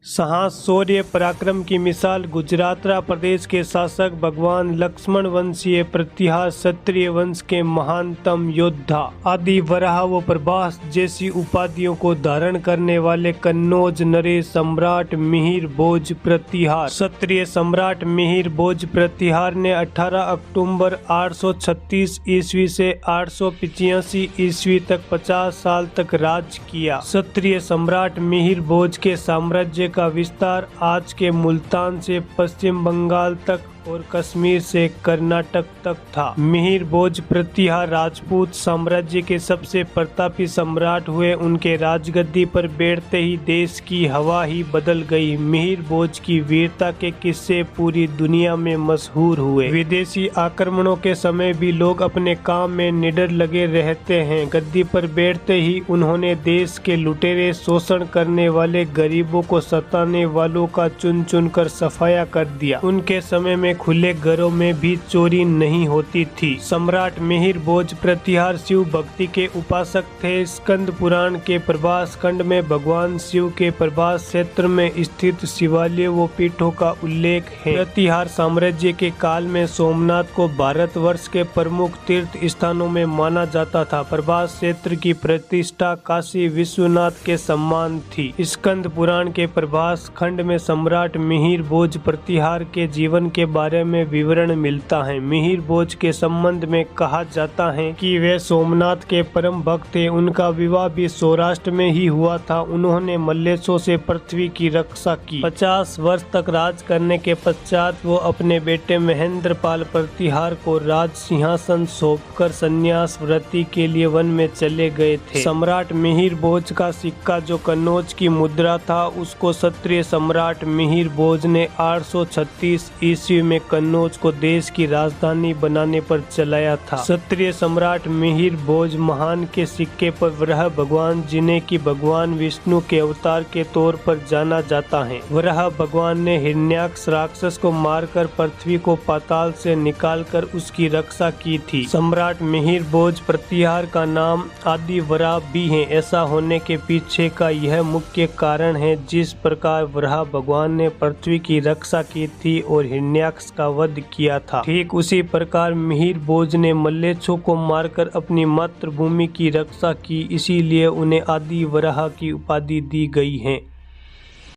साहस शौर्य पराक्रम की मिसाल गुजरातरा प्रदेश के शासक भगवान लक्ष्मण वंशीय प्रतिहार क्षत्रिय वंश के महानतम योद्धा आदि वराह व प्रभास जैसी उपाधियों को धारण करने वाले कन्नौज नरेश सम्राट मिहिर भोज प्रतिहार। क्षत्रिय सम्राट मिहिर भोज प्रतिहार ने 18 अक्टूबर 836 ईस्वी से 885 ईस्वी तक 50 साल तक राज किया। क्षत्रिय सम्राट मिहिर भोज के साम्राज्य का विस्तार आज के मुल्तान से पश्चिम बंगाल तक और कश्मीर से कर्नाटक तक था। मिहिर भोज प्रतिहार राजपूत साम्राज्य के सबसे प्रतापी सम्राट हुए। उनके राजगद्दी पर बैठते ही देश की हवा ही बदल गई। मिहिर भोज की वीरता के किस्से पूरी दुनिया में मशहूर हुए। विदेशी आक्रमणों के समय भी लोग अपने काम में निडर लगे रहते हैं। गद्दी पर बैठते ही उन्होंने देश के लुटेरे शोषण करने वाले गरीबों को सताने वालों का चुन चुन कर सफाया कर दिया। उनके समय में खुले घरों में भी चोरी नहीं होती थी। सम्राट मिहिर भोज प्रतिहार शिव भक्ति के उपासक थे। स्कंद पुराण के प्रभास खंड में भगवान शिव के प्रभास क्षेत्र में स्थित शिवालय व पीठों का उल्लेख है। प्रतिहार साम्राज्य के काल में सोमनाथ को भारतवर्ष के प्रमुख तीर्थ स्थानों में माना जाता था। प्रभास क्षेत्र की प्रतिष्ठा काशी विश्वनाथ के सम्मान थी। स्कंद पुराण के प्रभास खंड में सम्राट मिहिर भोज प्रतिहार के जीवन के बारे में विवरण मिलता है। मिहिर भोज के संबंध में कहा जाता है कि वे सोमनाथ के परम भक्त थे। उनका विवाह भी सौराष्ट्र में ही हुआ था। उन्होंने मल्लेशों से पृथ्वी की रक्षा की। 50 वर्ष तक राज करने के पश्चात वो अपने बेटे महेंद्रपाल प्रतिहार को राज सिंहासन सौंपकर संन्यास व्रति के लिए वन में चले गए थे। सम्राट मिहिर भोज का सिक्का जो कन्नौज की मुद्रा था, उसको क्षत्रिय सम्राट मिहिर भोज ने 836 ईस्वी में कन्नौज को देश की राजधानी बनाने पर चलाया था। क्षत्रिय सम्राट मिहिर भोज महान के सिक्के पर वराह भगवान, जिन्हें की भगवान विष्णु के अवतार के तौर पर जाना जाता है। वराह भगवान ने हिरण्याक्ष राक्षस को मारकर पृथ्वी को पाताल से निकालकर उसकी रक्षा की थी। सम्राट मिहिर भोज प्रतिहार का नाम आदि वराह भी है। ऐसा होने के पीछे का यह मुख्य कारण है, जिस प्रकार वराह भगवान ने पृथ्वी की रक्षा की थी और हिरण्याक्ष का वध किया था, ठीक उसी प्रकार मिहिर भोज ने मल्लेच्छों को मारकर अपनी मातृभूमि की रक्षा की। इसीलिए उन्हें आदि वराह की उपाधि दी गई है।